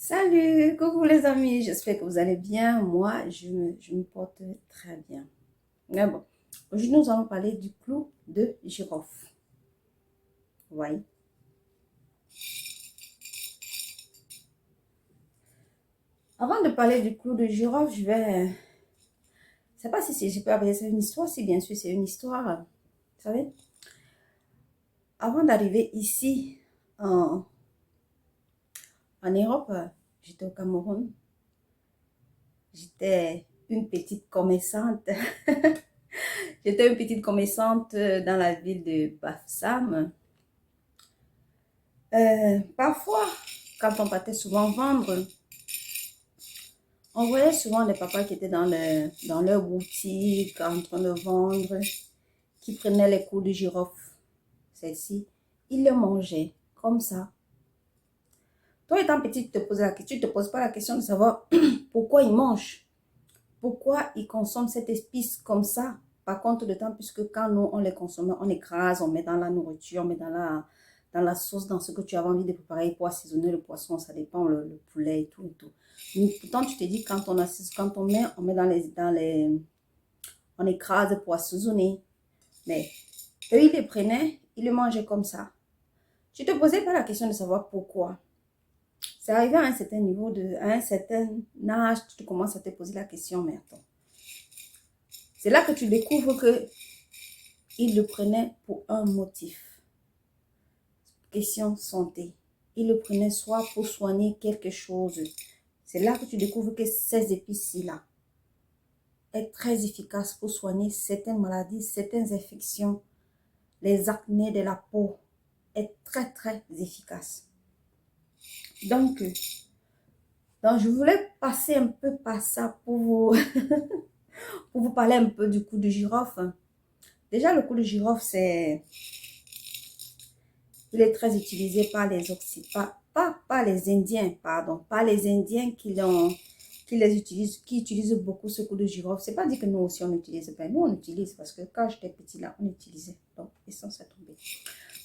Salut, coucou les amis, j'espère que vous allez bien. Moi, je me porte très bien. Mais bon, aujourd'hui nous allons parler du clou de girofle. Oui. Avant de parler du clou de girofle, je sais pas si je peux appeler ça une histoire, si bien sûr c'est une histoire. Vous savez, avant d'arriver ici en, en Europe, j'étais au Cameroun. J'étais une petite commerçante. J'étais une petite commerçante dans la ville de Bafoussam. Parfois, quand on partait souvent vendre, on voyait souvent des papas qui étaient dans leur boutique en train de vendre, qui prenaient les coups de girofle. Celle-ci, ils le mangeaient comme ça. Toi, étant petit, tu te poses pas la question de savoir pourquoi ils mangent, pourquoi ils consomment cette épice comme ça. Par contre, de temps, puisque quand nous, on les consomme, on écrase, on met dans la nourriture, on met dans la sauce, dans ce que tu avais envie de préparer pour assaisonner le poisson, ça dépend, le poulet et tout et tout. Mais pourtant, tu te dis, quand on met on écrase pour assaisonner. Mais eux, ils les prenaient, ils le mangeaient comme ça. Tu te posais pas la question de savoir pourquoi. C'est arrivé à un certain niveau, à un certain âge, tu commences à te poser la question, mais attends. C'est là que tu découvres que ils le prenaient pour un motif. Question santé. Ils le prenaient soit pour soigner quelque chose. C'est là que tu découvres que ces épices-là est très efficace pour soigner certaines maladies, certaines infections. Les acnés de la peau est très très efficace. Donc, je voulais passer un peu par ça pour vous, pour vous parler un peu du cou de girofle. Déjà, le cou de girofle, il est très utilisé par les Occidentaux, pas les Indiens, pardon, pas les Indiens qui utilisent beaucoup ce cou de girofle. C'est pas dit que nous aussi on utilise pas. Nous on utilise parce que quand j'étais petit là, on utilisait. Donc, ils sont ça tomber.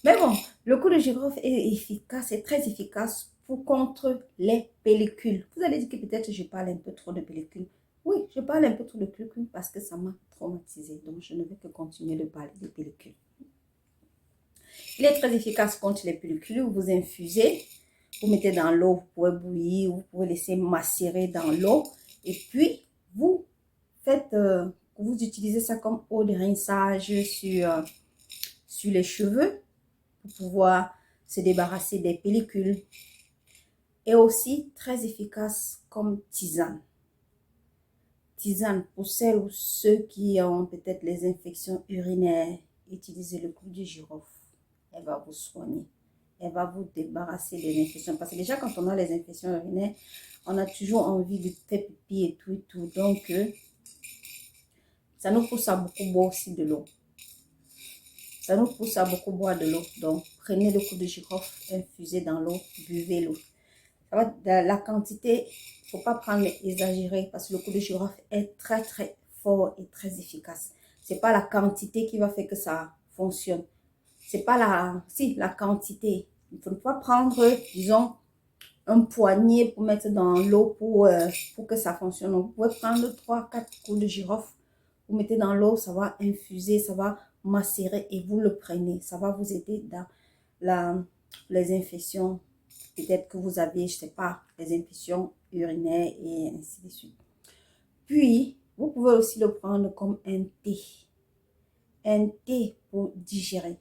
Mais bon, le cou de girofle est efficace, est très efficace pour contre les pellicules. Vous allez dire que peut-être je parle un peu trop de pellicules. Oui, je parle un peu trop de pellicules parce que ça m'a traumatisé. Donc, je ne vais que continuer de parler de pellicules. Il est très efficace contre les pellicules. Vous infusez, vous mettez dans l'eau, vous pouvez bouillir, vous pouvez laisser macérer dans l'eau. Et puis, vous vous utilisez ça comme eau de rinçage sur les cheveux pour pouvoir se débarrasser des pellicules. Et aussi très efficace comme tisane. Tisane pour celles ou ceux qui ont peut-être les infections urinaires. Utilisez le clou de girofle. Elle va vous soigner. Elle va vous débarrasser des infections. Parce que déjà, quand on a les infections urinaires, on a toujours envie de faire pipi et tout et tout. Donc, ça nous pousse à beaucoup boire aussi de l'eau. Ça nous pousse à beaucoup boire de l'eau. Donc, prenez le clou de girofle, infusez dans l'eau, buvez l'eau. La quantité, il ne faut pas prendre exagéré parce que le clou de girofle est très très fort et très efficace. Ce n'est pas la quantité qui va faire que ça fonctionne. C'est pas la quantité. Il ne faut pas prendre, disons, un poignet pour mettre dans l'eau pour que ça fonctionne. Donc, vous pouvez prendre 3-4 coups de girofle, vous mettez dans l'eau, ça va infuser, ça va macérer et vous le prenez. Ça va vous aider dans les infections. Peut-être que vous avez, je ne sais pas, les infections urinaires et ainsi de suite. Puis, vous pouvez aussi le prendre comme un thé. Un thé pour digérer,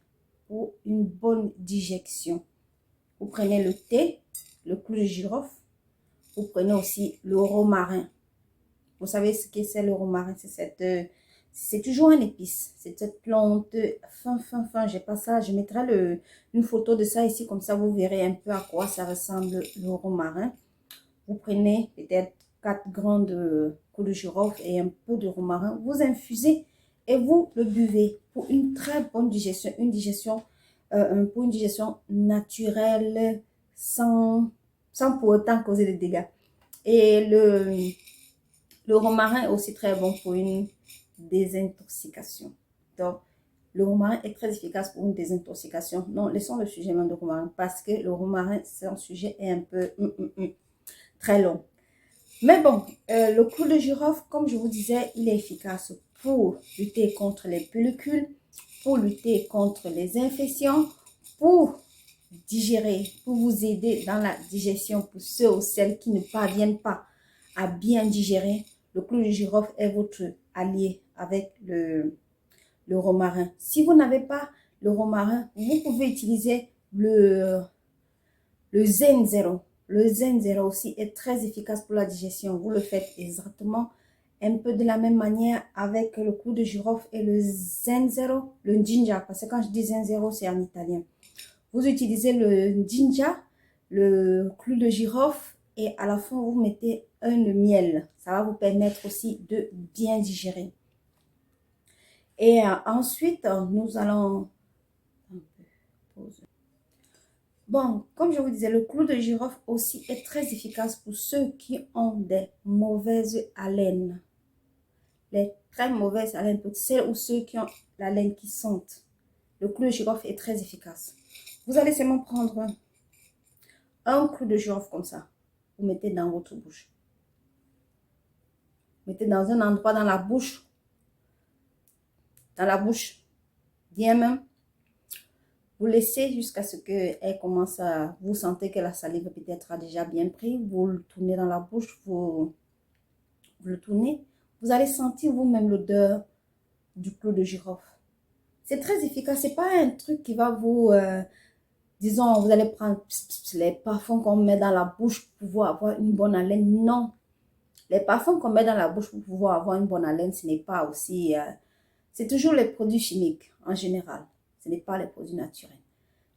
pour une bonne digestion. Vous prenez le thé, le clou de girofle. Vous prenez aussi le romarin. Vous savez ce que c'est le romarin? C'est toujours un épice. C'est cette plante fin. J'ai pas ça. Je mettrai une photo de ça ici. Comme ça, vous verrez un peu à quoi ça ressemble le romarin. Vous prenez peut-être 4 grands de coups de girofle et un peu de romarin. Vous infusez et vous le buvez pour une très bonne digestion. Pour une digestion naturelle sans pour autant causer de dégâts. Et le romarin est aussi très bon pour une désintoxication. Donc, le romarin est très efficace pour une désintoxication. Non, laissons le sujet même de romarin parce que le romarin, son sujet est un peu très long. Mais bon, le clou de girofle, comme je vous disais, il est efficace pour lutter contre les pellicules, pour lutter contre les infections, pour digérer, pour vous aider dans la digestion, pour ceux ou celles qui ne parviennent pas à bien digérer. Le clou de girofle est votre allié avec le romarin. Si vous n'avez pas le romarin, vous pouvez utiliser le Zen Zero. Le Zen Zero aussi est très efficace pour la digestion. Vous le faites exactement un peu de la même manière avec le clou de girofle et le Zen Zero, le ginger. Parce que quand je dis Zen Zero, c'est en italien. Vous utilisez le ginger, le clou de girofle et à la fin, vous mettez un de miel. Ça va vous permettre aussi de bien digérer. Et ensuite, nous allons... Bon, comme je vous disais, le clou de girofle aussi est très efficace pour ceux qui ont des mauvaises haleines. Les très mauvaises haleines, pour celles ou ceux qui ont la laine qui sente. Le clou de girofle est très efficace. Vous allez seulement prendre un clou de girofle comme ça. Vous mettez dans votre bouche. Mettez dans un endroit dans la bouche. Dans la bouche. Bien même. Vous laissez jusqu'à ce qu'elle commence à... Vous sentez que la salive peut-être a déjà bien pris. Vous le tournez dans la bouche. Vous le tournez. Vous allez sentir vous-même l'odeur du clou de girofle. C'est très efficace. Ce n'est pas un truc qui va vous... disons, vous allez prendre les parfums qu'on met dans la bouche pour pouvoir avoir une bonne haleine. Non. Les parfums qu'on met dans la bouche pour pouvoir avoir une bonne haleine, ce n'est pas aussi... c'est toujours les produits chimiques en général. Ce n'est pas les produits naturels.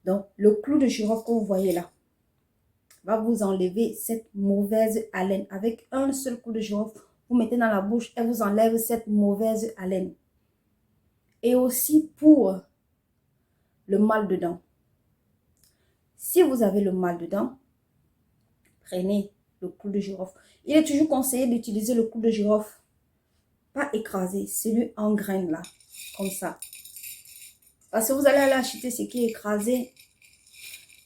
Donc, le clou de girofle que vous voyez là va vous enlever cette mauvaise haleine. Avec un seul clou de girofle, vous mettez dans la bouche et vous enlève cette mauvaise haleine. Et aussi pour le mal de dents. Si vous avez le mal de dents, prenez le clou de girofle. Il est toujours conseillé d'utiliser le clou de girofle. Pas écrasé, celui en graines là, comme ça. Parce que vous allez aller acheter ce qui est écrasé.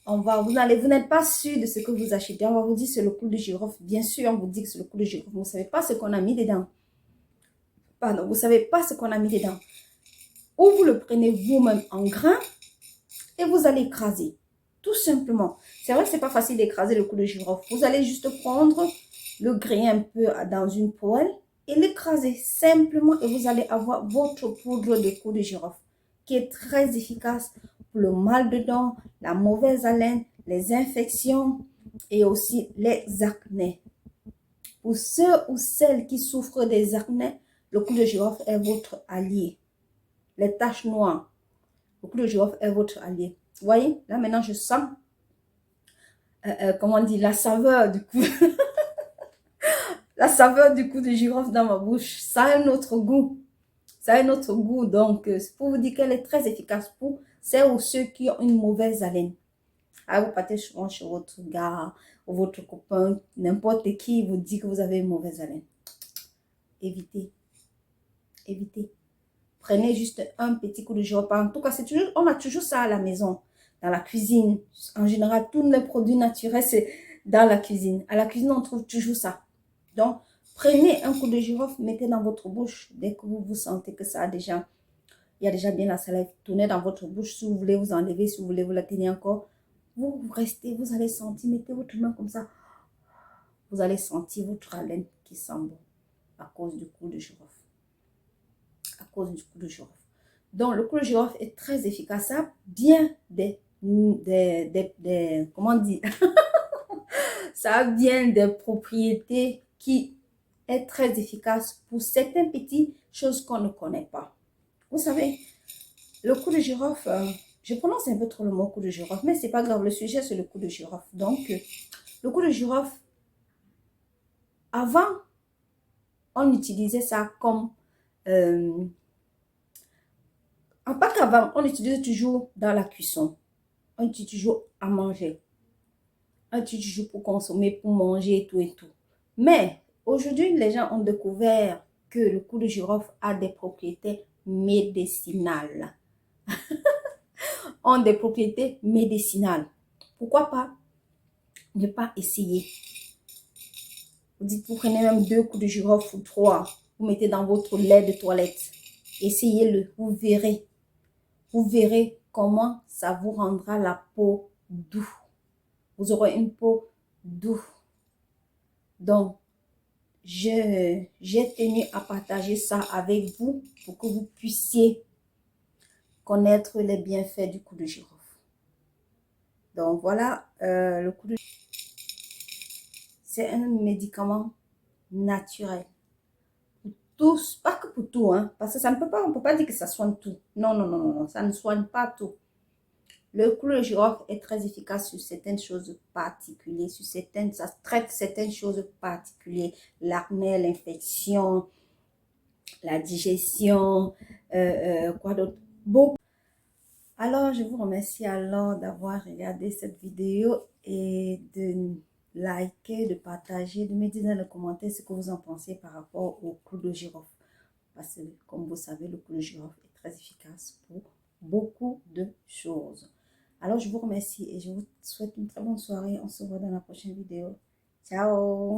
Vous n'êtes pas sûr de ce que vous achetez. On va vous dire c'est le clou de girofle. Bien sûr, on vous dit que c'est le clou de girofle. Vous ne savez pas ce qu'on a mis dedans. Pardon, vous ne savez pas ce qu'on a mis dedans. Ou vous le prenez vous-même en grain et vous allez écraser. Tout simplement. C'est vrai que ce n'est pas facile d'écraser le clou de girofle. Vous allez juste prendre le grain un peu dans une poêle et l'écraser simplement et vous allez avoir votre poudre de clou de girofle qui est très efficace pour le mal de dents, la mauvaise haleine, les infections et aussi les acnés. Pour ceux ou celles qui souffrent des acnés, le clou de girofle est votre allié. Les taches noires, le clou de girofle est votre allié. Vous voyez, là maintenant je sens, comment on dit, la saveur du coup. La saveur du clou de girofle dans ma bouche. Ça a un autre goût. Ça a un autre goût. Donc, c'est pour vous dire qu'elle est très efficace pour celles ou ceux qui ont une mauvaise haleine. Ah, vous partez souvent chez votre gars ou votre copain, n'importe qui vous dit que vous avez une mauvaise haleine. Évitez. Évitez. Prenez juste un petit coup de girofle. En tout cas, on a toujours ça à la maison, dans la cuisine. En général, tous les produits naturels, c'est dans la cuisine. À la cuisine, on trouve toujours ça. Donc, prenez un coup de girofle, mettez dans votre bouche. Dès que vous sentez que ça a déjà, il y a déjà bien la salive, tournez dans votre bouche. Si vous voulez vous enlever, si vous voulez vous la tenir encore, vous restez, vous allez sentir, mettez votre main comme ça. Vous allez sentir votre haleine qui sent bon à cause du clou de girofle. À cause du clou de girofle. Donc, le clou de girofle est très efficace. Ça a bien comment dire ça a bien des propriétés qui est très efficace pour certaines petites choses qu'on ne connaît pas. Vous savez, le clou de girofle, je prononce un peu trop le mot clou de girofle, mais c'est pas grave, le sujet c'est le clou de girofle. Donc, le clou de girofle, avant, on utilisait ça comme, pas qu'avant, on utilisait toujours dans la cuisson, on utilise toujours à manger, on utilise toujours pour consommer, pour manger et tout et tout. Mais, aujourd'hui, les gens ont découvert que le clou de girofle a des propriétés médicinales. Ont des propriétés médicinales. Pourquoi pas ne pas essayer? Vous dites, vous prenez même 2 coups de girofle ou 3. Vous mettez dans votre lait de toilette. Essayez-le, vous verrez. Vous verrez comment ça vous rendra la peau douce. Vous aurez une peau douce. Donc, j'ai tenu à partager ça avec vous pour que vous puissiez connaître les bienfaits du coup de girofle. Donc, voilà, le coup de girofle, c'est un médicament naturel. Pour tous, pas que pour tout, hein, parce que ça ne peut pas, on ne peut pas dire que ça soigne tout. Non, non, non, non, ça ne soigne pas tout. Le clou de girofle est très efficace sur certaines choses particulières, ça traite certaines choses particulières, l'acné, l'infection, la digestion, quoi d'autre, beaucoup. Alors, je vous remercie alors d'avoir regardé cette vidéo et de liker, de partager, de me dire dans les commentaires ce que vous en pensez par rapport au clou de girofle. Parce que, comme vous savez, le clou de girofle est très efficace pour beaucoup de choses. Alors, je vous remercie et je vous souhaite une très bonne soirée. On se voit dans la prochaine vidéo. Ciao!